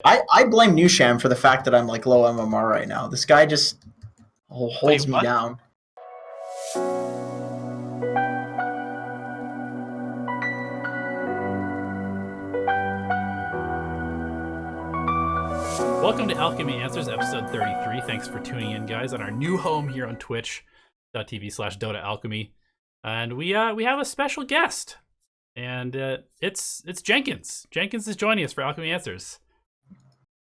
I blame Newsham for the fact that I'm like low MMR right now. This guy just holds me down. Welcome to Alchemy Answers, episode 33. Thanks for tuning in, guys, on our new home here on twitch.tv/DotaAlchemy. And we have a special guest. And it's Jenkins. Jenkins is joining us for Alchemy Answers.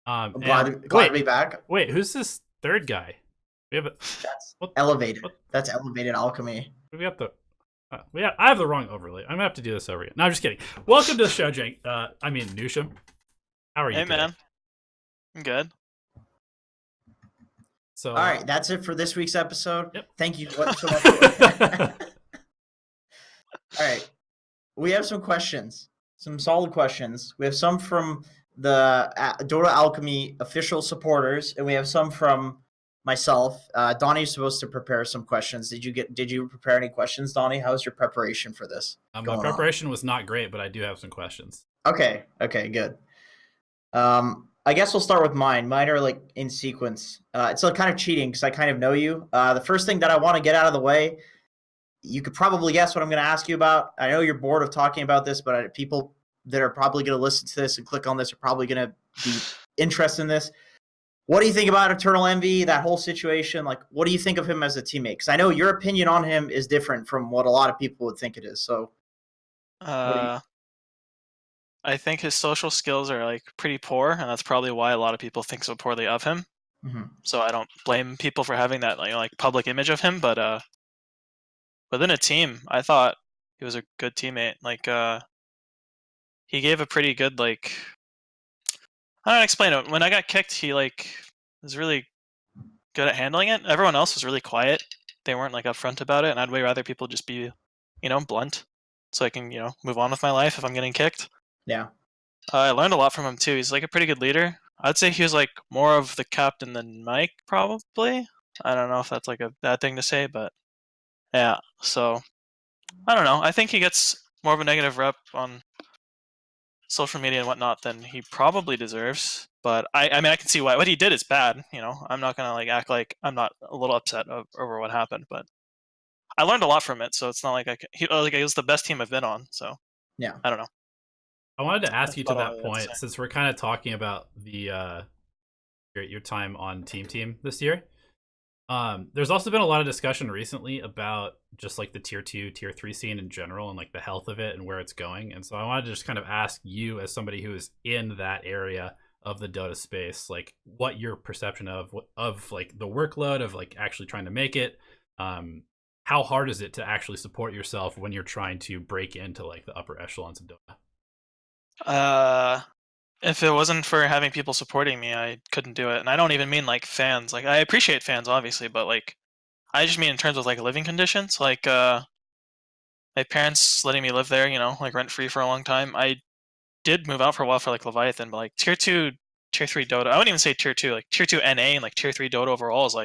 Glad to be back. Wait, who's this third guy? That's Elevated. That's Elevated Alchemy. We got the... I have the wrong overlay. I'm going to have to do this over again. No, I'm just kidding. Welcome to the show, Newsham. How are you today? Man. I'm good. So, all right, that's it for this week's episode. Yep. Thank you so much. All right, we have some questions, some solid questions. We have some from the Dota Alchemy official supporters, and we have some from myself. Donnie's supposed to prepare some questions. Did you prepare any questions, Donnie? How's your preparation for this? My preparation was not great, but I do have some questions. Okay, good. I guess we'll start with mine. Mine are like in sequence. It's like kind of cheating because I kind of know you. The first thing that I want to get out of the way, you could probably guess what I'm going to ask you about. I know you're bored of talking about this, but people that are probably going to listen to this and click on this are probably going to be interested in this. What do you think about EternalEnvy, that whole situation? Like, what do you think of him as a teammate? Because I know your opinion on him is different from what a lot of people would think it is. So, I think his social skills are like pretty poor, and that's probably why a lot of people think so poorly of him. Mm-hmm. So I don't blame people for having that like public image of him. But within a team, I thought he was a good teammate. Like he gave a pretty good I don't explain it. When I got kicked, he was really good at handling it. Everyone else was really quiet. They weren't upfront about it, and I'd way rather people just be, blunt, so I can move on with my life if I'm getting kicked. Yeah. I learned a lot from him too. He's a pretty good leader. I'd say he was more of the captain than Mike, probably. I don't know if that's a bad thing to say, but yeah. So I don't know. I think he gets more of a negative rep on social media and whatnot than he probably deserves. But I mean, I can see why. What he did is bad. I'm not gonna act like I'm not a little upset over what happened, but I learned a lot from it. So it's not like he was the best team I've been on. So yeah, I don't know. I wanted to ask you to that point, since we're kind of talking about the your time on TeamTeam this year. There's also been a lot of discussion recently about just the tier 2, tier 3 scene in general and the health of it and where it's going. And so I wanted to just kind of ask you, as somebody who is in that area of the Dota space, what your perception of the workload of actually trying to make it. How hard is it to actually support yourself when you're trying to break into the upper echelons of Dota? If it wasn't for having people supporting me, I couldn't do it. And I don't even mean fans. I appreciate fans, obviously, but I just mean in terms of living conditions. My parents letting me live there, rent free for a long time. I did move out for a while for Leviathan, but tier 2, tier 3 Dota, I wouldn't even say tier 2, tier 2 NA and tier 3 Dota overall is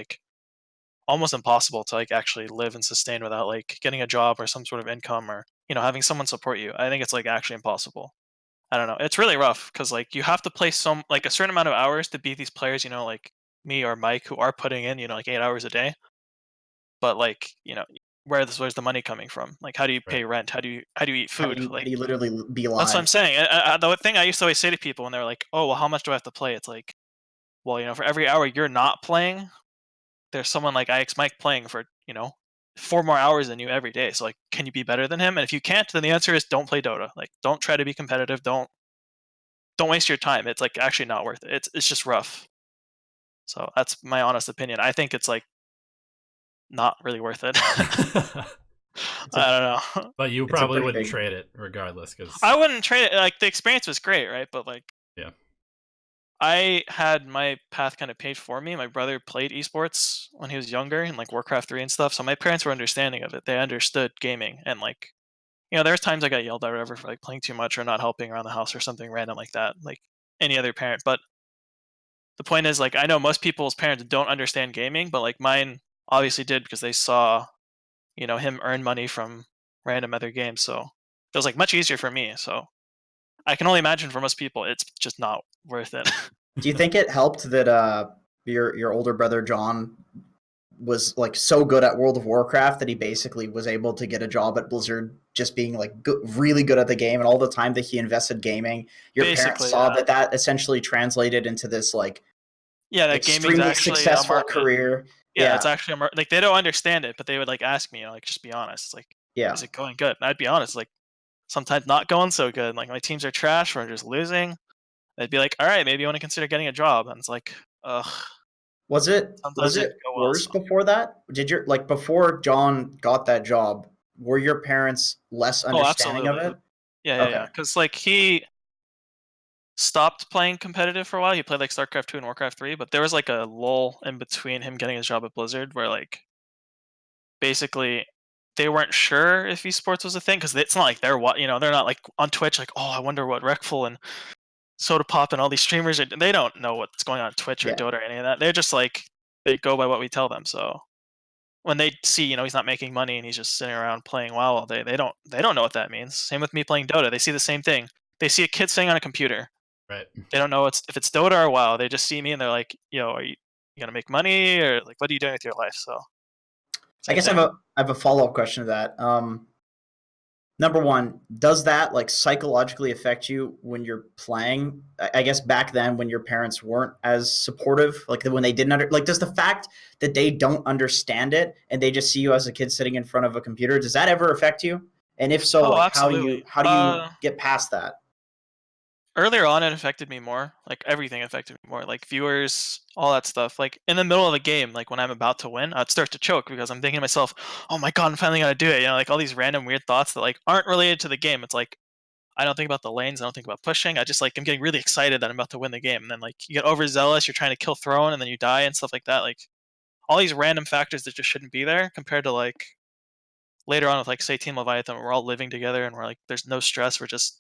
almost impossible to actually live and sustain without getting a job or some sort of income or having someone support you. I think it's actually impossible. I don't know. It's really rough because you have to play a certain amount of hours to beat these players, like me or Mike, who are putting in 8 hours a day. But where's the money coming from? How do you pay rent? How do you eat food? How do you literally be alive? That's what I'm saying. The thing I used to always say to people when they're like, "Oh, well, how much do I have to play?" It's well, for every hour you're not playing, there's someone like IX Mike playing for 4 more hours than you every day. So can you be better than him? And if you can't, then the answer is don't play Dota. Don't try to be competitive. Don't waste your time. It's actually not worth it. It's just rough. So that's my honest opinion. I think it's not really worth it. I don't know. But you probably wouldn't trade it regardless, because I wouldn't trade it. The experience was great, right? But yeah. I had my path kind of paved for me. My brother played esports when he was younger in Warcraft 3 and stuff. So my parents were understanding of it. They understood gaming. And there's times I got yelled at or whatever for playing too much or not helping around the house or something random like that, like any other parent. But the point is I know most people's parents don't understand gaming, but mine obviously did because they saw, him earn money from random other games. So it was much easier for me. So I can only imagine for most people, it's just not worth it. Do you think it helped that your older brother John was like so good at World of Warcraft that he basically was able to get a job at Blizzard, just being like really good at the game, and all the time that he invested gaming, your parents saw that essentially translated into this like that extremely successful career. Yeah, it's actually like they don't understand it, but they would like ask me, like, just be honest. It's like, is it going good? And I'd be honest, like sometimes not going so good. Like my teams are trash, we're just losing. They'd be like, all right, maybe you want to consider getting a job. And it's like, ugh. Was it worse before that? Did your like before John got that job? Were your parents less understanding of it? Yeah. Because like he stopped playing competitive for a while. He played like StarCraft 2 and Warcraft 3, but there was like a lull in between him getting his job at Blizzard, where like basically they weren't sure if esports was a thing, because it's not like they're not like on Twitch like, oh, I wonder what Recful and Soda Pop and all these streamers are. They don't know what's going on Twitch or Dota or any of that. They're just like, they go by what we tell them. So when they see, he's not making money and he's just sitting around playing WoW all day, they don't know what that means. Same with me playing Dota. They see the same thing. They see a kid sitting on a computer. Right. They don't know if it's Dota or WoW. They just see me and they're like, yo, are you gonna make money, or like, what are you doing with your life? So I guess I have a follow-up question to that. Number one, does that like psychologically affect you when you're playing? I guess back then when your parents weren't as supportive, like when they didn't does the fact that they don't understand it and they just see you as a kid sitting in front of a computer, does that ever affect you? And if so, like how do you get past that? Earlier on, it affected me more. Like everything affected me more. Like viewers, all that stuff. Like in the middle of the game, like when I'm about to win, I'd start to choke because I'm thinking to myself, "Oh my god, I'm finally gonna do it!" Like all these random weird thoughts that like aren't related to the game. It's like I don't think about the lanes. I don't think about pushing. I just like I'm getting really excited that I'm about to win the game, and then like you get overzealous. You're trying to kill throne, and then you die and stuff like that. Like all these random factors that just shouldn't be there, compared to like later on with like say Team Leviathan, we're all living together and we're like there's no stress. We're just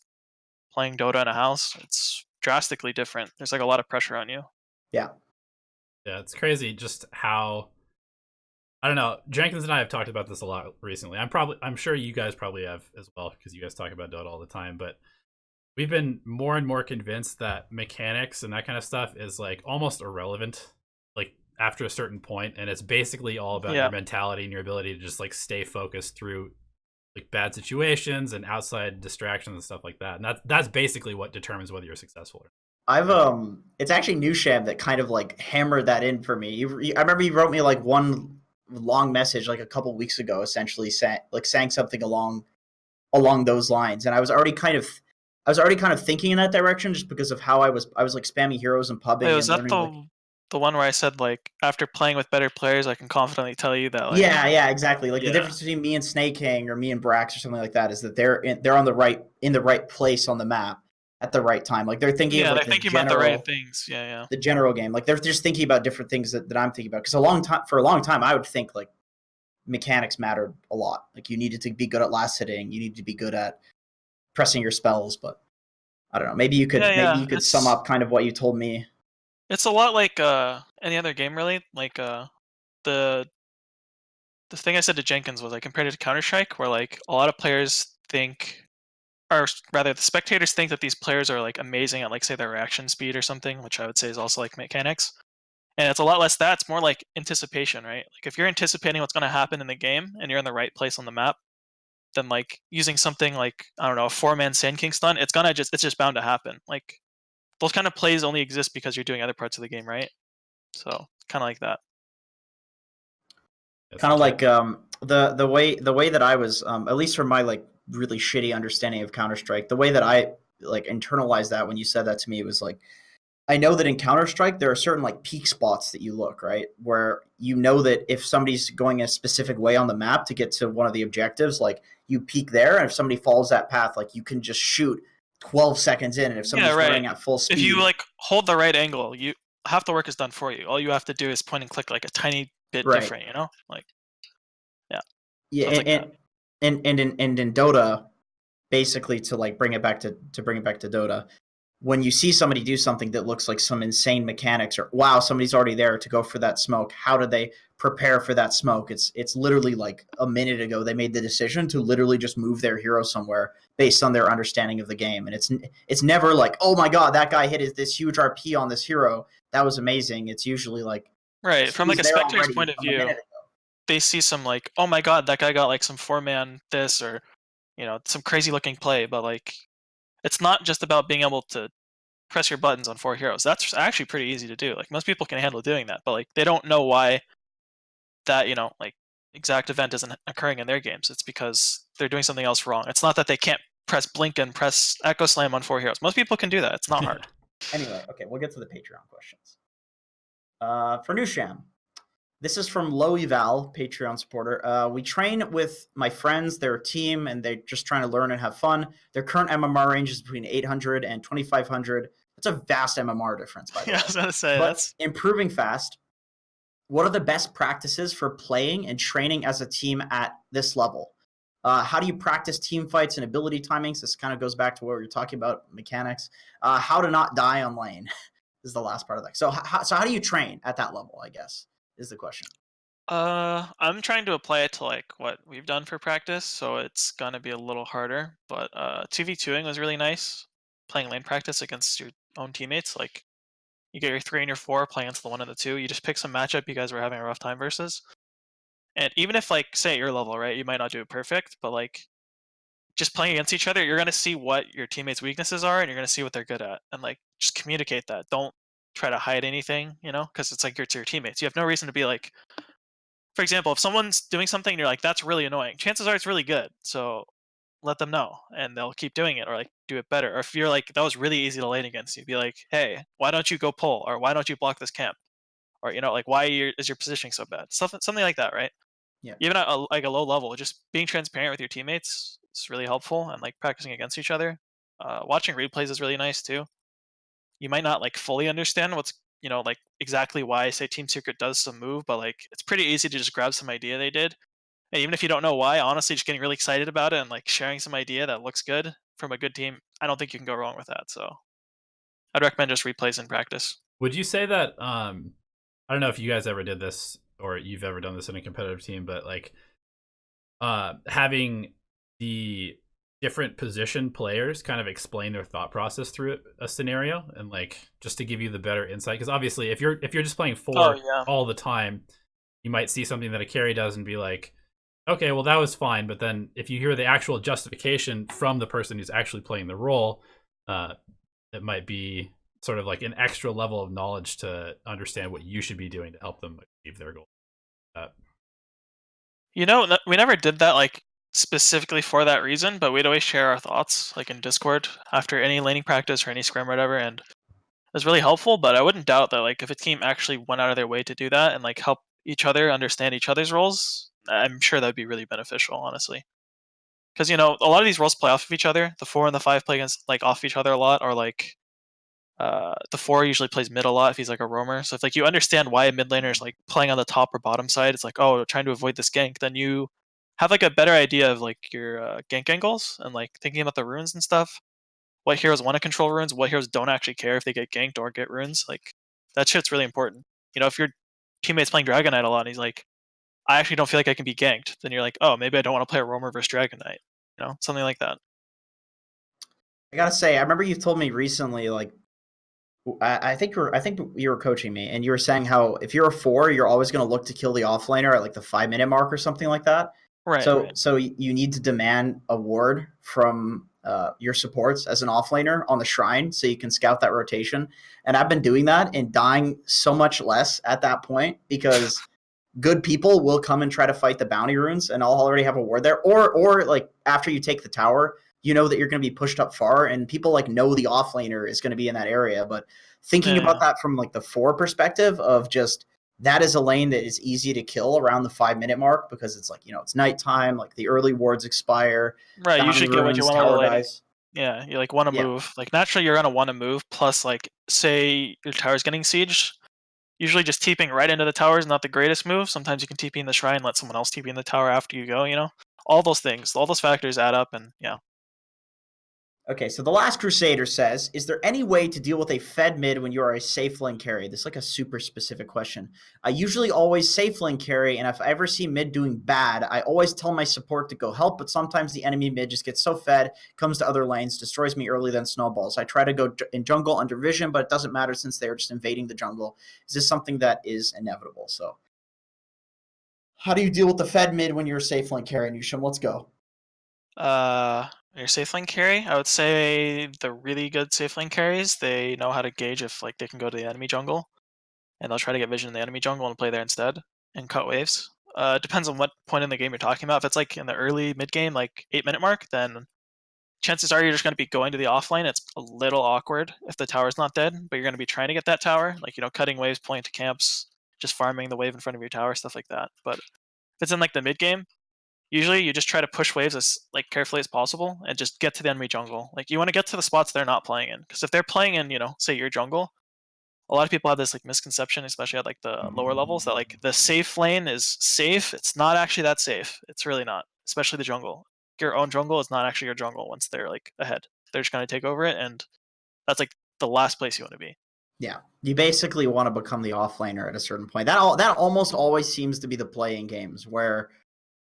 playing Dota in a house. It's drastically different. There's like a lot of pressure on you. Yeah, it's crazy just how, I don't know, Jenkins and I have talked about this a lot recently. I'm sure you guys probably have as well, because you guys talk about Dota all the time, but we've been more and more convinced that mechanics and that kind of stuff is like almost irrelevant like after a certain point, and it's basically all about your mentality and your ability to just like stay focused through like bad situations and outside distractions and stuff like that. And that's basically what determines whether you're successful. It's actually Newsham that kind of like hammered that in for me. I remember you wrote me like one long message like a couple weeks ago, essentially saying something along those lines, and I was already kind of thinking in that direction just because of how I was like spamming heroes and pubbing. Wait, was that the one where I said like after playing with better players, I can confidently tell you that? Like, yeah, exactly. Like the difference between me and Snake King or me and Brax or something like that is that they're in the right place on the map at the right time. Like they're thinking of like they're thinking about the right things. Yeah. The general game, like they're just thinking about different things that I'm thinking about. Because for a long time, I would think like mechanics mattered a lot. Like you needed to be good at last hitting, you needed to be good at pressing your spells. But I don't know. Maybe you could sum up kind of what you told me. It's a lot like any other game, really. Like the thing I said to Jenkins was I compared it to Counter-Strike, where like a lot of players think, or rather the spectators think that these players are like amazing at like say their reaction speed or something, which I would say is also like mechanics. And it's a lot less that. It's more like anticipation, right? Like if you're anticipating what's going to happen in the game and you're in the right place on the map, then like using something like, I don't know, a 4-man Sand King stun, it's just bound to happen. Like those kind of plays only exist because you're doing other parts of the game, right? So kind of like that. Kind of like the way that I was, at least from my like really shitty understanding of Counter-Strike, the way that I like internalized that when you said that to me was like, I know that in Counter-Strike there are certain like peak spots that you look, right, where you know that if somebody's going a specific way on the map to get to one of the objectives, like you peak there, and if somebody follows that path, like you can just shoot 12 seconds in, and if somebody's running at full speed, if you like hold the right angle, you half the work is done for you. All you have to do is point and click like a tiny bit different, you know, like and in Dota, basically to like bring it back to Dota, when you see somebody do something that looks like some insane mechanics, or wow, somebody's already there to go for that smoke, how do they prepare for that smoke? It's literally like a minute ago they made the decision to literally just move their hero somewhere based on their understanding of the game. And it's never like, oh my god, that guy hit this huge RP on this hero, that was amazing. It's usually like, right, from like a spectator's point of view, they see some like, oh my god, that guy got like some 4-man this, or some crazy looking play. But like, it's not just about being able to press your buttons on 4 heroes. That's actually pretty easy to do. Like, most people can handle doing that, but like, they don't know why that like exact event isn't occurring in their games. It's because they're doing something else wrong. It's not that they can't press blink and press echo slam on 4 heroes. Most people can do that. It's not hard. Anyway, okay, we'll get to the Patreon questions. For Newsham, this is from Low Eval, Patreon supporter. We train with my friends, their team, and they're just trying to learn and have fun. Their current MMR range is between 800 and 2500. That's a vast MMR difference, by the way. I was going to say, but that's improving fast. What are the best practices for playing and training as a team at this level? How do you practice team fights and ability timings? This kind of goes back to what we were talking about, mechanics. How to not die on lane is the last part of that. So how do you train at that level, I guess, is the question. I'm trying to apply it to like what we've done for practice, so it's gonna be a little harder. But 2v2ing was really nice. Playing lane practice against your own teammates, like you get your 3 and your 4 playing against the 1 and the 2. You just pick some matchup you guys were having a rough time versus. And even if like, say at your level, right, you might not do it perfect, but like just playing against each other, you're gonna see what your teammates' weaknesses are, and you're gonna see what they're good at, and like just communicate that. Don't try to hide anything, because it's like it's your teammates. You have no reason to be like, for example, if someone's doing something and you're like, that's really annoying, chances are it's really good. So let them know and they'll keep doing it, or like do it better. Or if you're like, that was really easy to lane against you, be like, hey, why don't you go pull? Or why don't you block this camp? Or, like, why is your positioning so bad? Something like that, right? Yeah. Even at a low level, just being transparent with your teammates is really helpful, and like practicing against each other. Watching replays is really nice too. You might not like fully understand what's like exactly why, say, Team Secret does some move, but like it's pretty easy to just grab some idea they did. And even if you don't know why, honestly, just getting really excited about it and like sharing some idea that looks good from a good team, I don't think you can go wrong with that. So I'd recommend just replays in practice. Would you say that I don't know if you guys ever did this or you've ever done this in a competitive team, but like having the different position players kind of explain their thought process through a scenario, and like just to give you the better insight, because obviously if you're just playing 4 all the time, you might see something that a carry does and be like, okay, well that was fine, but then if you hear the actual justification from the person who's actually playing the role, it might be sort of like an extra level of knowledge to understand what you should be doing to help them achieve their goal. We never did that like specifically for that reason, but we'd always share our thoughts like in Discord after any laning practice or any scrim or whatever, and it was really helpful. But I wouldn't doubt that like if a team actually went out of their way to do that and like help each other understand each other's roles, I'm sure that'd be really beneficial, honestly. Because a lot of these roles play off of each other. The 4 and the 5 play against like off each other a lot, or like the 4 usually plays mid a lot if he's like a roamer. So if like you understand why a mid laner is like playing on the top or bottom side, it's like, oh, trying to avoid this gank, then you have like a better idea of like your gank angles and like thinking about the runes and stuff. What heroes want to control runes, what heroes don't actually care if they get ganked or get runes. Like that shit's really important. If your teammate's playing Dragon Knight a lot and he's like, I actually don't feel like I can be ganked, then you're like, oh, maybe I don't want to play a roamer versus Dragon Knight. Something like that. I gotta say, I remember you told me recently, like, I think you were coaching me, and you were saying how if you're a 4, you're always going to look to kill the offlaner at like the 5-minute mark or something like that. Right. So you need to demand a ward from your supports as an offlaner on the shrine, so you can scout that rotation. And I've been doing that and dying so much less at that point because good people will come and try to fight the bounty runes, and I'll already have a ward there. Or like after you take the tower, you know that you're going to be pushed up far, and people like know the offlaner is going to be in that area. But thinking about that from like the 4 perspective of just that is a lane that is easy to kill around the 5-minute mark because it's like, it's nighttime, like the early wards expire. Right, you should get what you want tower dies. Yeah, you like want to move. Like naturally you're going to want to move, plus like say your tower's getting sieged. Usually just TPing right into the tower is not the greatest move. Sometimes you can TP in the shrine, let someone else TP in the tower after you go, All those things, all those factors add up, and yeah. Okay, so the Last Crusader says, is there any way to deal with a fed mid when you are a safe lane carry? This is like a super specific question. I usually always safe lane carry, and if I ever see mid doing bad, I always tell my support to go help, but sometimes the enemy mid just gets so fed, comes to other lanes, destroys me early, then snowballs. I try to go in jungle under vision, but it doesn't matter since they're just invading the jungle. Is this something that is inevitable? So how do you deal with the fed mid when you're a safe lane carry, Newsham? Let's go. Your safe lane carry, I would say the really good safe lane carries, they know how to gauge if like they can go to the enemy jungle, and they'll try to get vision in the enemy jungle and play there instead and cut waves. Depends on what point in the game you're talking about. If it's like in the early mid game, like 8-minute mark, then chances are you're just going to be going to the offlane. It's a little awkward if the tower's not dead, but you're going to be trying to get that tower, like cutting waves, pulling to camps, just farming the wave in front of your tower, stuff like that. But if it's in like the mid game, usually you just try to push waves as like carefully as possible and just get to the enemy jungle. Like you want to get to the spots they're not playing in, because if they're playing in, say your jungle, a lot of people have this like misconception, especially at like the lower levels, that like the safe lane is safe. It's not actually that safe. It's really not, especially the jungle. Your own jungle is not actually your jungle once they're like ahead. They're just going to take over it, and that's like the last place you want to be. Yeah, you basically want to become the offlaner at a certain point. That almost always seems to be the play in games where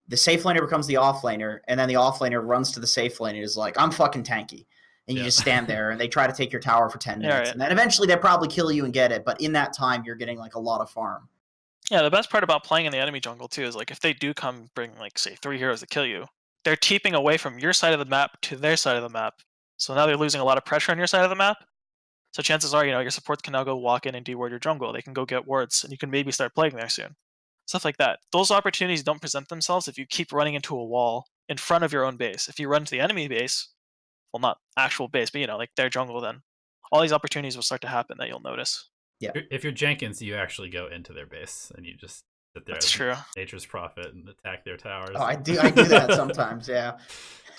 the safe laner becomes the offlaner, and then the offlaner runs to the safe lane and is like, I'm fucking tanky. And you just stand there, and they try to take your tower for 10 minutes. Right. And then eventually they probably kill you and get it, but in that time, you're getting like a lot of farm. Yeah, the best part about playing in the enemy jungle, too, is like if they do come bring like, say, 3 heroes to kill you, they're teeping away from your side of the map to their side of the map. So now they're losing a lot of pressure on your side of the map. So chances are, your supports can now go walk in and deward your jungle. They can go get wards, and you can maybe start playing there soon. Stuff like that. Those opportunities don't present themselves if you keep running into a wall in front of your own base. If you run to the enemy base, well, not actual base, but like their jungle, then all these opportunities will start to happen that you'll notice. Yeah. If you're Jenkins, you actually go into their base and you just sit there. That's true. Nature's prophet and attack their towers. Oh, I do that sometimes. Yeah.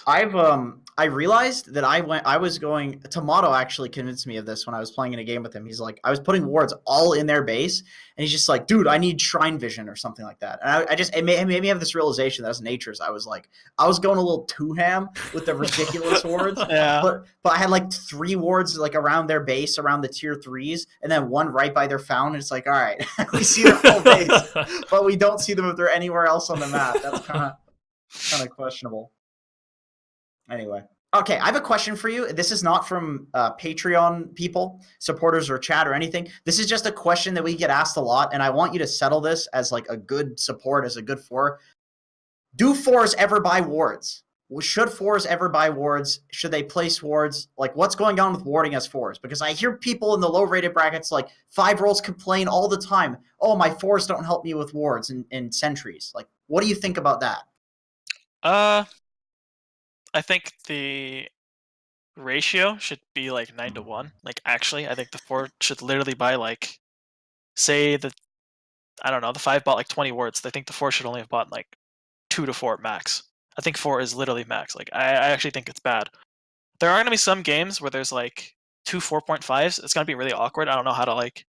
I realized that I was going. Tomato actually convinced me of this when I was playing in a game with him. He's like, I was putting wards all in their base, and he's just like, dude, I need shrine vision or something like that. And it made me have this realization that as nature's, I was going a little too ham with the ridiculous wards. Yeah. But I had like 3 wards like around their base, around the tier 3s, and then 1 right by their fountain. It's like, all right, we see their whole base, but we don't see them if they're anywhere else on the map. That's kind of questionable. Anyway. Okay, I have a question for you. This is not from Patreon people, supporters, or chat or anything. This is just a question that we get asked a lot, and I want you to settle this as like a good support, as a good 4. Do 4s ever buy wards? Should 4s ever buy wards? Should they place wards? Like, what's going on with warding as 4s? Because I hear people in the low-rated brackets, like 5 rolls, complain all the time. Oh, my 4s don't help me with wards and sentries. Like, what do you think about that? I think the ratio should be like 9-1. Like, actually, I think the 4 should literally buy like, say the 5 bought like 20 wards. I think the 4 should only have bought like 2 to 4 max. I think 4 is literally max. Like, I actually think it's bad. There are going to be some games where there's like 2 4.5s. It's going to be really awkward. I don't know how to like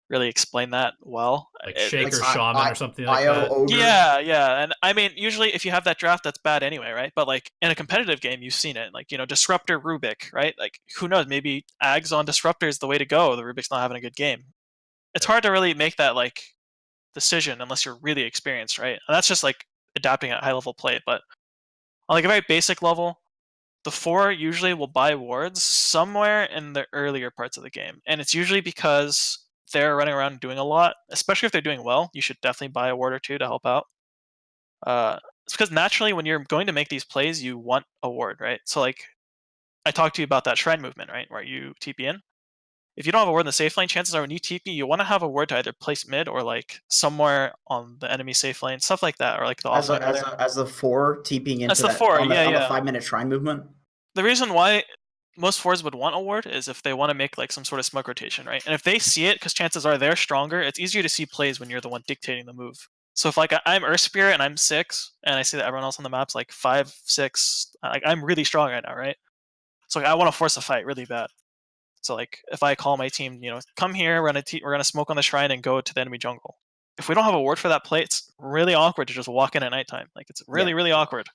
really explain that well. Like Shaker Shaman or something like that. Ogre. Yeah. And I mean, usually if you have that draft, that's bad anyway, right? But like in a competitive game, you've seen it. Like, Disruptor Rubik, right? Like, who knows? Maybe Ags on Disruptor is the way to go. The Rubik's not having a good game. It's hard to really make that like decision unless you're really experienced, right? And that's just like adapting at high level play. But on like a very basic level, the 4 usually will buy wards somewhere in the earlier parts of the game. And it's usually because they're running around doing a lot, especially if they're doing well. You should definitely buy a ward or 2 to help out. It's because naturally when you're going to make these plays, you want a ward, right? So like, I talked to you about that shrine movement, right? Where you TP in. If you don't have a ward in the safe lane, chances are when you TP, you want to have a ward to either place mid or like somewhere on the enemy safe lane, stuff like that, or like the offlane. As the 4 TPing into the 4, on the 5-minute shrine movement. The reason why most 4s would want a ward is if they want to make like some sort of smoke rotation, right? And if they see it, because chances are they're stronger, it's easier to see plays when you're the one dictating the move. So if like I'm Earth Spirit and I'm 6, and I see that everyone else on the map's like 5, 6, like I'm really strong right now, right? So like I want to force a fight really bad. So like if I call my team, come here, we're gonna smoke on the shrine and go to the enemy jungle. If we don't have a ward for that play, it's really awkward to just walk in at nighttime. Like, it's really, really awkward.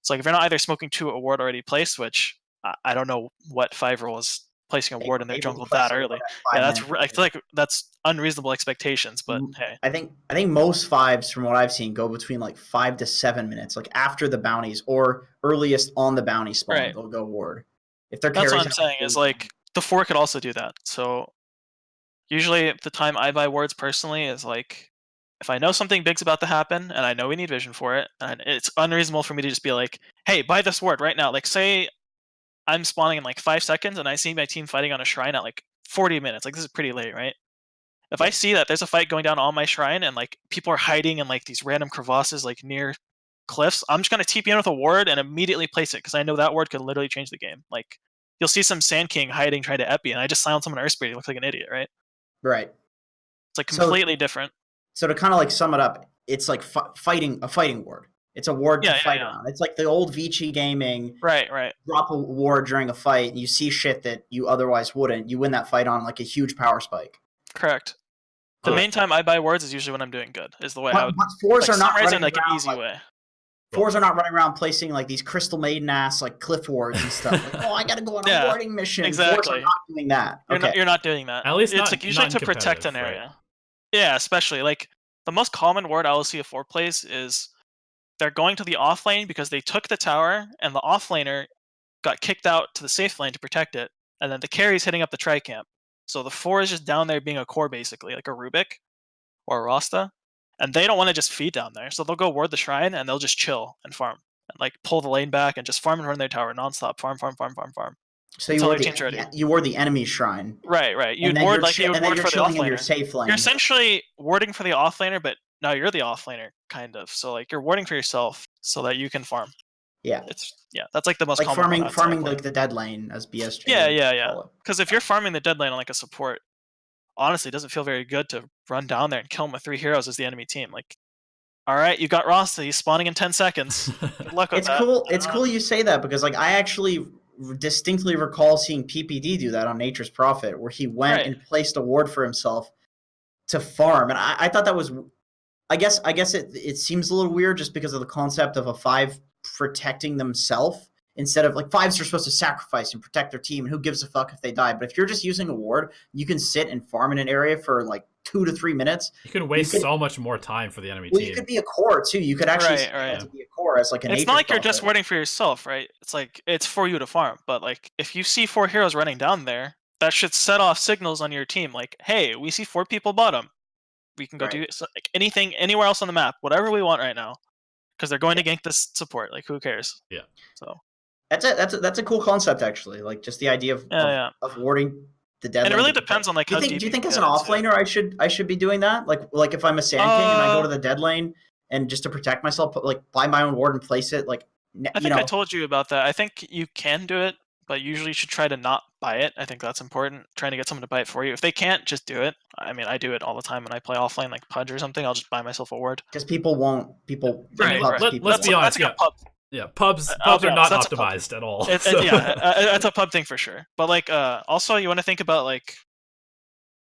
So like if you're not either smoking to a ward already placed, which I don't know what 5 role is placing a ward in their jungle place that it early. at Yeah, 5 minutes. I feel like that's unreasonable expectations, but hey. I think most 5s from what I've seen go between like 5 to 7 minutes, like after the bounties or earliest on the bounty spawn, Right. they'll go ward. If they're That's carries what I'm saying is like the 4 could also do that. So usually the time I buy wards personally is like if I know something big's about to happen and I know we need vision for it, and it's unreasonable for me to just be like, hey, buy this ward right now. Like say I'm spawning in like 5 seconds and I see my team fighting on a shrine at like 40 minutes. Like this is pretty late, right? If I see that there's a fight going down on my shrine and like people are hiding in like these random crevasses like near cliffs, I'm just gonna TP in with a ward and immediately place it because I know that ward could literally change the game. Like you'll see some Sand King hiding trying to epi, and I just silence him on Earthspeed. He looks like an idiot, right? Right. It's like completely different. So to kind of like sum it up, it's like fighting ward. It's a ward to fight around. It's like the old Vici gaming. Right. Drop a ward during a fight, and you see shit that you otherwise wouldn't. You win that fight on like a huge power spike. Correct. The main time I buy wards is usually when I'm doing good. Is the way I would. But 4s are not running like around, an easy way. 4s are not running around placing like these Crystal Maiden ass like cliff wards and stuff. Like, oh, I gotta go on a warding mission. Exactly. 4s are not doing that. You're not doing that. At least it's not, like usually to protect an area. Right? Yeah, especially like the most common ward I will see a 4 plays is they're going to the off lane because they took the tower and the off laner got kicked out to the safe lane to protect it, and then the carry's hitting up the tri-camp. So the 4 is just down there being a core basically, like a Rubik or a Rasta, and they don't want to just feed down there, so they'll go ward the shrine and they'll just chill and farm and like pull the lane back and just farm and run their tower nonstop, farm. So you ward the enemy shrine. Right. You'd ward like you would ward for the off laner. Your safe lane. You're essentially warding for the off laner, but now you're the off laner, kind of. So like you're warding for yourself so that you can farm. Yeah. That's like the most like common farming like the dead lane as BSG. Yeah. Because if you're farming the dead lane on like a support, honestly, it doesn't feel very good to run down there and kill him with 3 heroes as the enemy team. Like, all right, you got Rasta, he's spawning in 10 seconds. Good luck with that. Cool. It's cool you say that because like I actually distinctly recall seeing PPD do that on Nature's Prophet, where he went and placed a ward for himself to farm, and I thought that was. I guess it seems a little weird just because of the concept of a 5 protecting themselves instead of like 5s are supposed to sacrifice and protect their team, and who gives a fuck if they die. But if you're just using a ward, you can sit and farm in an area for like 2 to 3 minutes. You can waste so much more time for the enemy team. You could be a core too. You could actually be a core as like an. It's not like you're just warding for yourself, right? It's like it's for you to farm. But like if you see 4 heroes running down there, that should set off signals on your team. Like, hey, we see 4 people bottom. We can go do like anything anywhere else on the map, whatever we want right now, because they're going to gank this support. Like, who cares? Yeah. So that's a cool concept actually. Like just the idea of warding the dead. And it really depends on like how deep. Do you think as an off laner I should be doing that? Like if I'm a Sand King and I go to the dead lane and just to protect myself, like buy my own ward and place it. Like I think I told you about that. I think you can do it, but usually you should try to not buy it. I think that's important. Trying to get someone to buy it for you. If they can't, just do it. I mean, I do it all the time when I play offlane, like Pudge or something. I'll just buy myself a ward. Because people won't. Let's be honest. Pubs are not optimized at all. It's a pub thing for sure. But like, also you want to think about like,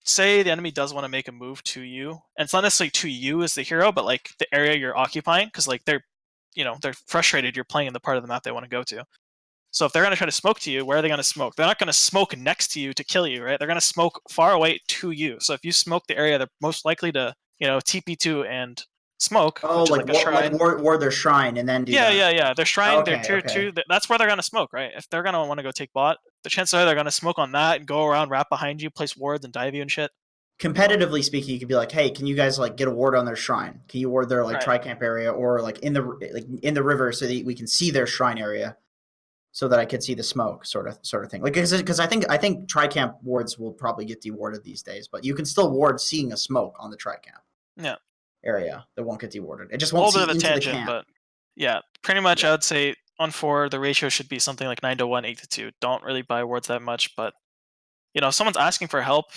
say the enemy does want to make a move to you, and it's not necessarily to you as the hero, but like the area you're occupying, because like they're frustrated you're playing in the part of the map they want to go to. So if they're going to try to smoke to you, where are they going to smoke? They're not going to smoke next to you to kill you, right? They're going to smoke far away to you. So if you smoke the area, they're most likely to, TP to and smoke. Oh, like ward their shrine and then do that. Yeah. Their shrine, their tier 2, that's where they're going to smoke, right? If they're going to want to go take bot, the chances are they're going to smoke on that and go around, wrap behind you, place wards and dive you and shit. Competitively speaking, you could be like, hey, can you guys like get a ward on their shrine? Can you ward their like tri-camp area or like in the river so that we can see their shrine area? So that I could see the smoke, sort of thing. Like, because I think tri-camp wards will probably get dewarded these days, but you can still ward seeing a smoke on the tri-camp area that won't get dewarded. It just won't see into the camp. But yeah, pretty much I would say on 4 the ratio should be something like 9-1, 8-2. Don't really buy wards that much, but if someone's asking for help,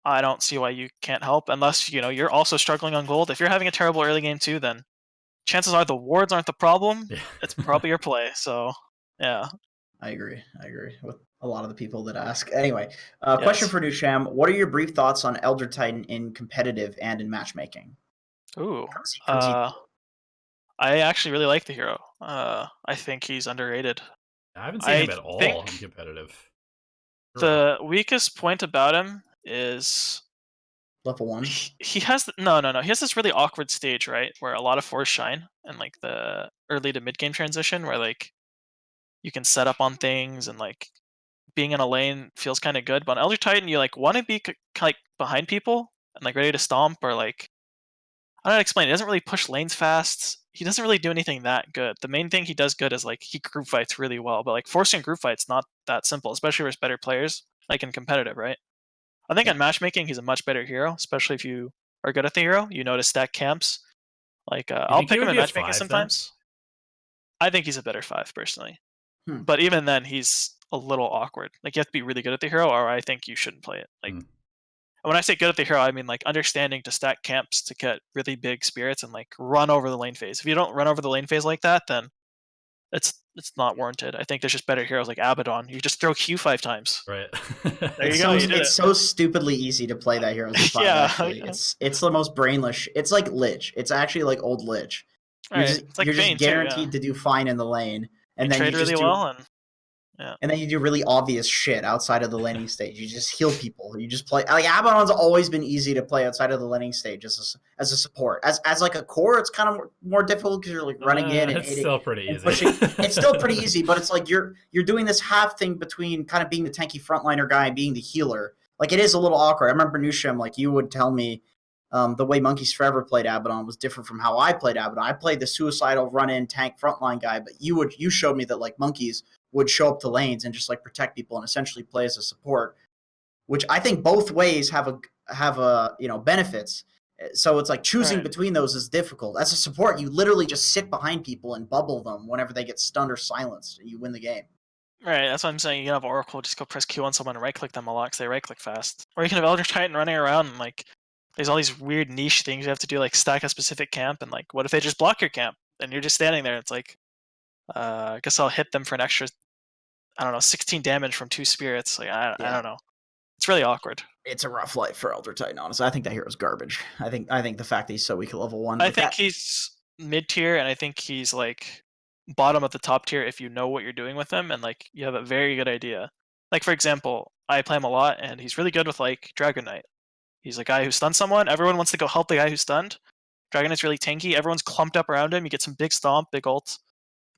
I don't see why you can't help unless you're also struggling on gold. If you're having a terrible early game too, then chances are the wards aren't the problem. Yeah. It's probably your play. So yeah. I agree with a lot of the people that ask. Anyway, question for Newsham. What are your brief thoughts on Elder Titan in competitive and in matchmaking? Ooh. I actually really like the hero. I think he's underrated. I haven't seen him at all in competitive. The weakest point about him is Level 1. he has no. He has this really awkward stage, right, where a lot of fours shine, and like the early to mid game transition, where like you can set up on things and like being in a lane feels kind of good. But on Elder Titan, you like want to be like behind people and like ready to stomp, or like I don't know how to explain. He doesn't really push lanes fast. He doesn't really do anything that good. The main thing he does good is like he group fights really well, but like forcing group fights not that simple, especially versus better players, like in competitive, right? I think in matchmaking he's a much better hero, especially if you are good at the hero. You know to stack camps. Like I'll pick him in matchmaking sometimes. I think he's a better 5 personally, but even then he's a little awkward. Like you have to be really good at the hero, or I think you shouldn't play it. Like when I say good at the hero, I mean like understanding to stack camps to get really big spirits and like run over the lane phase. If you don't run over the lane phase like that, then it's not warranted. I think there's just better heroes like Abaddon. You just throw Q 5 times. Right. There you go. It's so stupidly easy to play that hero as a 5, actually. It's the most brainless. It's like Lich. It's actually like old Lich. You're just guaranteed to do fine in the lane, and then trade you just really well, and then you do really obvious shit outside of the laning stage. You just heal people. You just play like Abaddon's always been easy to play outside of the laning stage as a support. As like a core, it's kind of more difficult because you're like running in and it's hitting. Still pretty easy. Pushing. It's still pretty easy, but it's like you're doing this half thing between kind of being the tanky frontliner guy and being the healer. Like it is a little awkward. I remember Newsham, like you would tell me. The way Monkeys Forever played Abaddon was different from how I played Abaddon. I played the suicidal run-in tank frontline guy, but you showed me that like Monkeys would show up to lanes and just like protect people and essentially play as a support, which I think both ways have a benefits. So it's like choosing between those is difficult. As a support, you literally just sit behind people and bubble them whenever they get stunned or silenced, and you win the game. Right, that's what I'm saying. You can have Oracle just go press Q on someone and right-click them a lot because they right-click fast. Or you can have Elder Titan running around and like there's all these weird niche things you have to do, like stack a specific camp, and like what if they just block your camp and you're just standing there? It's like I guess I'll hit them for an extra 16 damage from 2 spirits. Like I don't know. It's really awkward. It's a rough life for Elder Titan, honestly. I think that hero's garbage. I think the fact that he's so weak at level 1. I think he's mid tier, and I think he's like bottom of the top tier if you know what you're doing with him and like you have a very good idea. Like for example, I play him a lot and he's really good with like Dragon Knight. He's a guy who stunned someone. Everyone wants to go help the guy who stunned. Dragon Knight's really tanky. Everyone's clumped up around him. You get some big stomp, big ult.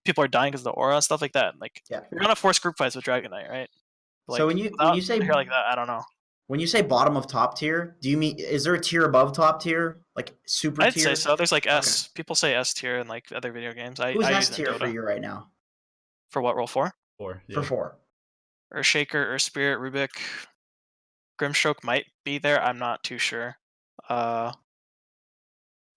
People are dying because of the aura and stuff like that. Like you're gonna force group fights with Dragon Knight, right? But, so when you say like that, I don't know. When you say bottom of top tier, do you mean is there a tier above top tier, like super tier? I'd say so. There's like S. Okay. People say S tier in like other video games. Who's S tier for you right now? For what role? 4? 4. For 4. Earthshaker, Earth Spirit, Rubik, Grimstroke might be there. I'm not too sure. Let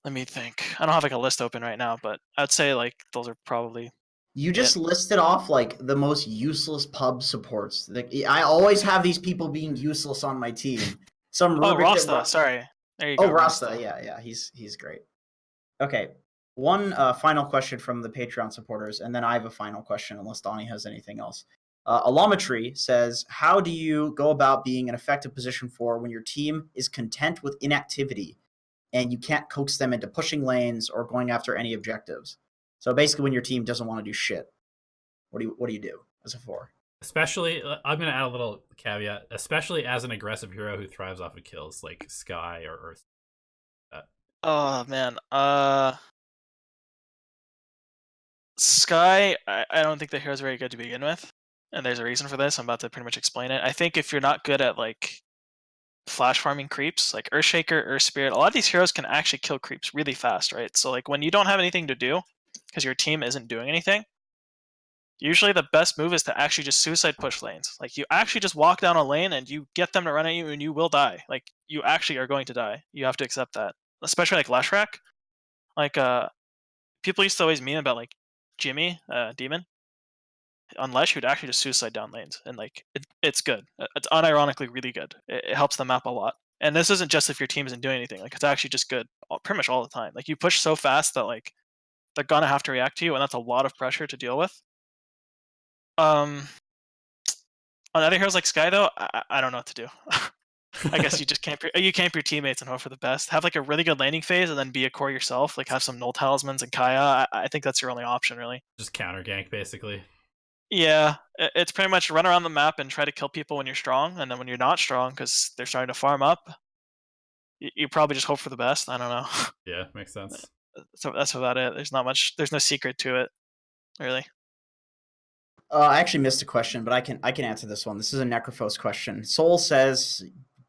me think. I don't have like a list open right now, but I'd say like those are probably. You just listed off like the most useless pub supports. Like, I always have these people being useless on my team. Rasta. Sorry. There you go. Rasta. Yeah. He's great. Okay. One final question from the Patreon supporters, and then I have a final question unless Donnie has anything else. Alametry says, how do you go about being an effective position 4 when your team is content with inactivity and you can't coax them into pushing lanes or going after any objectives? So basically when your team doesn't want to do shit, what do you do as a 4? Especially, I'm going to add a little caveat, especially as an aggressive hero who thrives off of kills like Sky or Earth. Oh, man. Sky, I don't think the hero's very good to begin with. And there's a reason for this. I'm about to pretty much explain it. I think if you're not good at like flash farming creeps, like Earthshaker, Earth Spirit, a lot of these heroes can actually kill creeps really fast, right? So like when you don't have anything to do because your team isn't doing anything, usually the best move is to actually just suicide push lanes. Like you actually just walk down a lane and you get them to run at you and you will die. Like you actually are going to die. You have to accept that. Especially like Lashrak. Like people used to always meme about like Jimmy, Demon. Unless you'd actually just suicide down lanes, and like it's good. It's unironically really good. It helps the map a lot. And this isn't just if your team isn't doing anything. Like it's actually just good pretty much all the time. Like you push so fast that like they're gonna have to react to you, and that's a lot of pressure to deal with. On other heroes like Sky though, I don't know what to do. I guess you just camp your teammates and hope for the best. Have like a really good laning phase and then be a core yourself. Like have some null talismans and Kaya. I think that's your only option really. Just counter gank basically. Yeah, it's pretty much run around the map and try to kill people when you're strong, and then when you're not strong, because they're starting to farm up, you probably just hope for the best. I don't know. Yeah, makes sense. So that's about it. There's not much. There's no secret to it, really. I actually missed a question, but I can answer this one. This is a Necrophos question. Soul says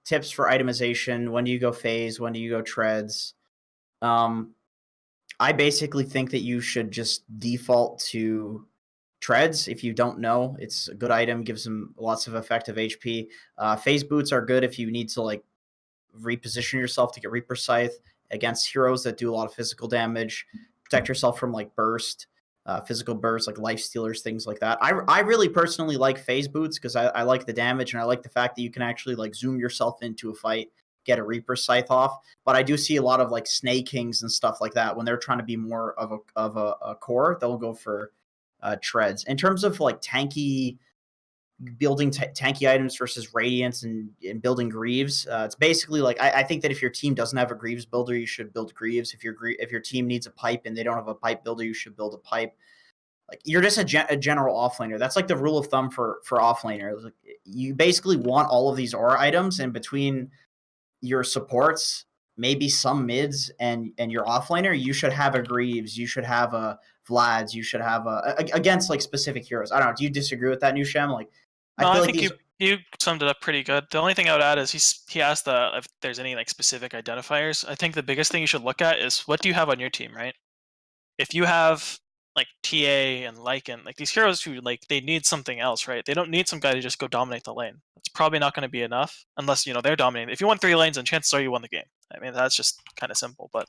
tips for itemization. When do you go phase? When do you go treads? I basically think that you should just default to treads. If you don't know, it's a good item, gives them lots of effective HP. Phase boots are good if you need to like reposition yourself to get Reaper Scythe against heroes that do a lot of physical damage. Protect yourself from like burst, physical burst, like life stealers, things like that. I really personally like phase boots because I like the damage and I like the fact that you can actually like zoom yourself into a fight, get a Reaper Scythe off. But I do see a lot of like Snake Kings and stuff like that when they're trying to be more of a core, they'll go for treads. In terms of like tanky building tanky items versus radiance and building greaves, it's basically like I think that if your team doesn't have a greaves builder, you should build greaves. If your team needs a pipe and they don't have a pipe builder, you should build a pipe. Like you're just a general offlaner. That's like the rule of thumb for offlaners. Like, you basically want all of these aura items, and between your supports, maybe some mids, and your offlaner, you should have a greaves. You should have a Vlad's. You should have a against like specific heroes. I don't know. Do you disagree with that, Newsham? Like No, I feel I like think these. you summed it up pretty good. The only thing I would add is he asked if there's any like specific identifiers. I think the biggest thing you should look at is what do you have on your team, right? If you have like TA and Lycan, like these heroes who like they need something else, right? They don't need some guy to just go dominate the lane. It's probably not going to be enough unless they're dominating. If you won 3 lanes, then chances are you won the game. I mean, that's just kind of simple. But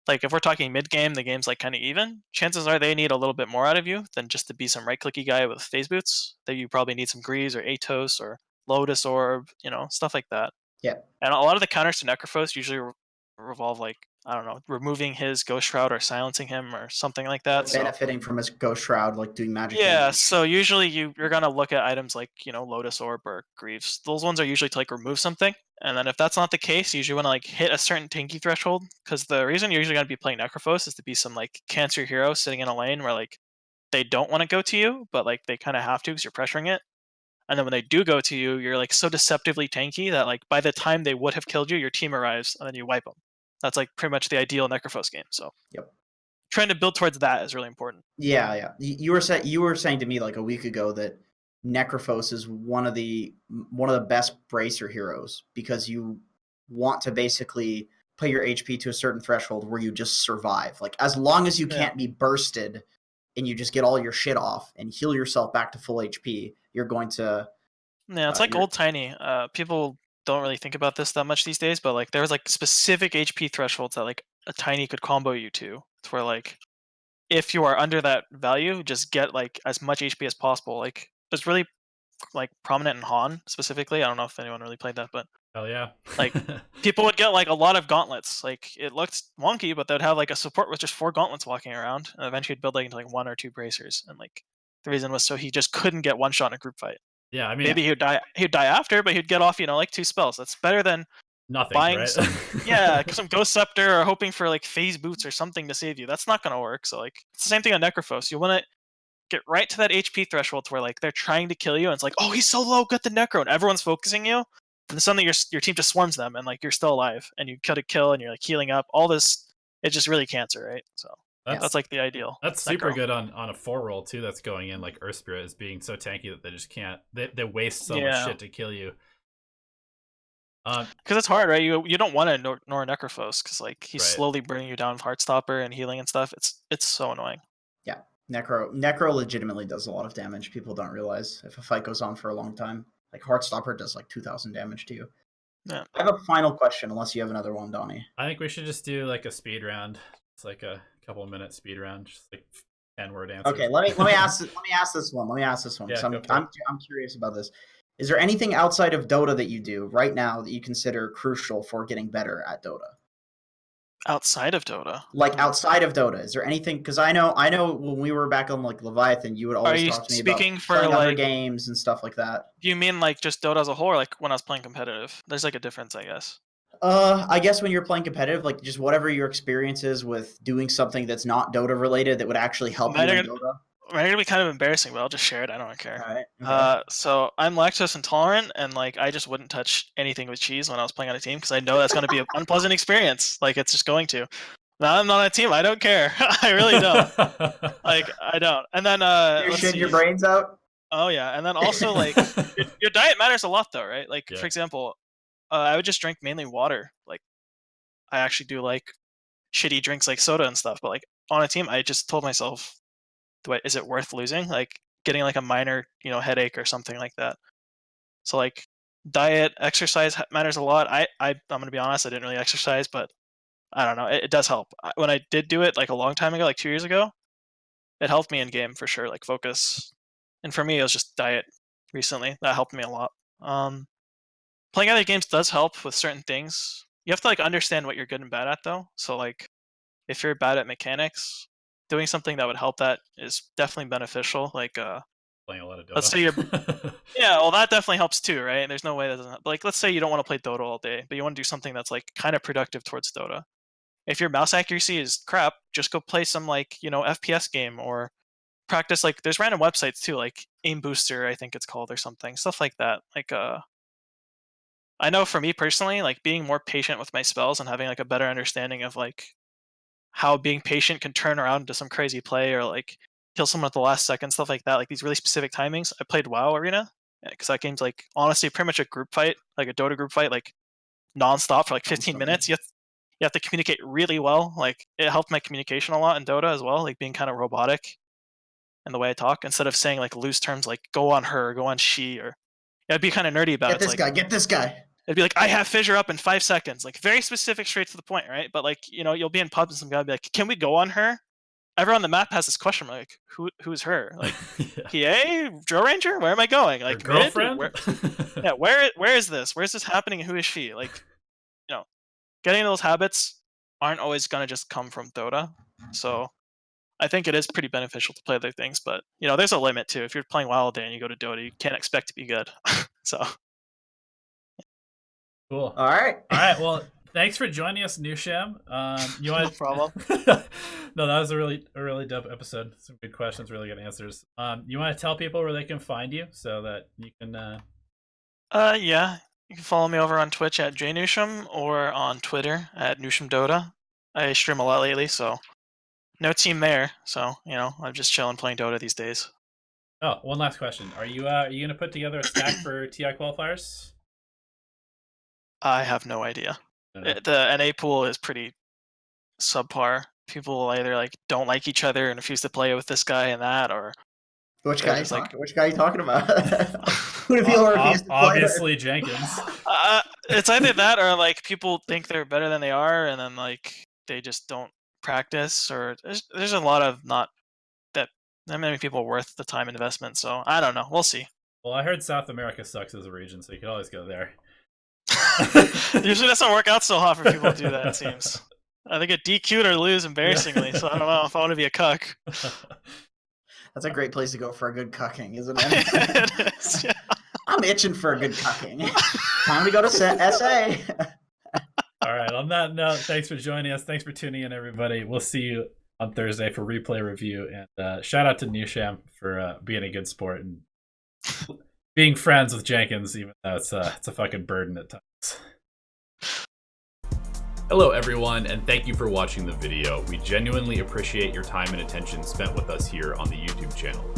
like if we're talking mid game, the game's like kind of even. Chances are they need a little bit more out of you than just to be some right clicky guy with phase boots. That you probably need some Greaves or Atos or Lotus Orb, stuff like that. Yeah. And a lot of the counters to Necrophos usually revolve like I don't know, removing his Ghost Shroud or silencing him or something like that. So Benefiting from his Ghost Shroud, like doing magic yeah, damage. so usually you're gonna look at items like Lotus Orb or Greaves. Those ones are usually to like remove something, and then if that's not the case, you usually want to like hit a certain tanky threshold. Because the reason you're usually gonna be playing Necrophos is to be some like cancer hero sitting in a lane where like they don't want to go to you, but like they kind of have to because you're pressuring it. And then when they do go to you, you're like so deceptively tanky that like by the time they would have killed you, your team arrives and then you wipe them. That's like pretty much the ideal Necrophos game. So Yep. trying to build towards that is really important. Yeah. You were saying to me like a week ago that Necrophos is one of the best bracer heroes because you want to basically put your HP to a certain threshold where you just survive. Like as long as you can't be bursted and you just get all your shit off and heal yourself back to full HP, you're going to. Yeah, it's like old Tiny. People don't really think about this that much these days, but like there's like specific HP thresholds that like a Tiny could combo you to. It's where like if you are under that value, just get like as much HP as possible. Like it's really like prominent in Han specifically. I don't know if anyone really played that, but Hell yeah. like people would get like a lot of gauntlets. Like it looked wonky, but they'd have like a support with just 4 gauntlets walking around, and eventually you'd build like into like 1 or 2 bracers. And like the reason was so he just couldn't get one shot in a group fight. Yeah, I mean, Maybe he'd die after, but he'd get off, like 2 spells. That's better than nothing, buying right? some Ghost Scepter or hoping for like phase boots or something to save you. That's not gonna work. So like it's the same thing on Necrophos. You wanna get right to that HP threshold to where like they're trying to kill you and it's like, oh, he's so low, get the Necro, and everyone's focusing you. And then suddenly your team just swarms them and like you're still alive and you cut a kill and you're like healing up. All this, it's just really cancer, right? So that's like the ideal. That's super good on a 4 roll too. That's going in like Earth Spirit is being so tanky that they just can't. They waste so much shit to kill you. Because it's hard, right? You don't want to ignore Necrophos because like he's slowly bringing you down with Heartstopper and healing and stuff. It's so annoying. Yeah, Necro legitimately does a lot of damage. People don't realize if a fight goes on for a long time. Like Heartstopper does like 2,000 damage to you. Yeah. I have a final question, unless you have another one, Donnie. I think we should just do like a speed round. It's like a couple of minute speed round, just like 10-word answers. Okay, let me ask this one. Yeah, I'm curious about this. Is there anything outside of Dota that you do right now that you consider crucial for getting better at Dota? Outside of Dota? Like outside of Dota, is there anything? Because I know when we were back on like Leviathan, you would always talk to me about playing other games and stuff like that. Do you mean like just Dota as a whole, or like when I was playing competitive? There's like a difference, I guess. I guess when you're playing competitive, like just whatever your experience is with doing something that's not Dota related that would actually help you in Dota. might gonna be kind of embarrassing, but I'll just share it. I don't care. All right. Okay. So I'm lactose intolerant, and like I just wouldn't touch anything with cheese when I was playing on a team because I know that's gonna be an unpleasant experience. Like it's just going to. Now I'm not on a team. I don't care. I really don't. Like I don't. And then You're let's shitting see. your brains out. Oh yeah, and then also like your diet matters a lot though, right? Like for example, I would just drink mainly water. Like I actually do like shitty drinks like soda and stuff, but like on a team, I just told myself, is it worth losing? Like getting like a minor, headache or something like that. So like diet, exercise matters a lot. I'm gonna be honest, I didn't really exercise, but I don't know, it does help. When I did do it like a long time ago, like 2 years ago, it helped me in game for sure, like focus. And for me, it was just diet recently that helped me a lot. Playing other games does help with certain things. You have to like understand what you're good and bad at though. So like if you're bad at mechanics, doing something that would help that is definitely beneficial. Like playing a lot of Dota. Let's say you're yeah, well that definitely helps too, right? There's no way that doesn't help. Like let's say you don't want to play Dota all day, but you want to do something that's like kind of productive towards Dota. If your mouse accuracy is crap, just go play some like, FPS game or practice like there's random websites too, like Aim Booster, I think it's called or something. Stuff like that. Like I know for me personally, like being more patient with my spells and having like a better understanding of like how being patient can turn around into some crazy play or like kill someone at the last second, stuff like that. Like these really specific timings. I played WoW Arena because that game's like honestly pretty much a group fight, like a Dota group fight, like nonstop for like 15 minutes. You have to communicate really well. Like it helped my communication a lot in Dota as well, like being kind of robotic in the way I talk instead of saying like loose terms like go on her, go on she, or I'd be kind of nerdy about Get this like, guy. Get this guy. It'd be like, I have fissure up in 5 seconds. Like, very specific, straight to the point, right? But, like, you'll be in pubs and some guy will be like, can we go on her? Everyone on the map has this question mark, like, who's her? Like, PA? Drill Ranger? Where am I going? Like, your girlfriend? Where is this? Where's this happening? Who is she? Like, getting those habits aren't always going to just come from Dota. So, I think it is pretty beneficial to play other things. But, there's a limit, too. If you're playing WoW all day and you go to Dota, you can't expect to be good. So... Cool. All right. Well, thanks for joining us, Newsham. You want No problem. No, that was a really dope episode. Some good questions, really good answers. You want to tell people where they can find you so that you can? Yeah, you can follow me over on Twitch at jnewsham or on Twitter at newshamdota. I stream a lot lately, so no team there. So I'm just chilling playing Dota these days. Oh, one last question: Are you gonna put together a stack for TI qualifiers? I have no idea. The NA pool is pretty subpar. People either like don't like each other and refuse to play with this guy and that, or which guy? Which guy are you talking about? Who do people refuse to play? Obviously, Jenkins. It's either that or like people think they're better than they are, and then like they just don't practice. Or there's a lot of not that many people worth the time investment. So I don't know. We'll see. Well, I heard South America sucks as a region, so you could always go there. Usually doesn't work out so hot for people to do that, it seems. I think get DQ'd or lose embarrassingly, so I don't know if I want to be a cuck. That's a great place to go for a good cucking, isn't it? It is, yeah. I'm itching for a good cucking. Time to go to SA. All right, on that note, thanks for joining us. Thanks for tuning in, everybody. We'll see you on Thursday for replay review. And shout out to Newsham for being a good sport and being friends with Jenkins, even though it's a fucking burden at times. Hello everyone, and thank you for watching the video. We genuinely appreciate your time and attention spent with us here on the YouTube channel.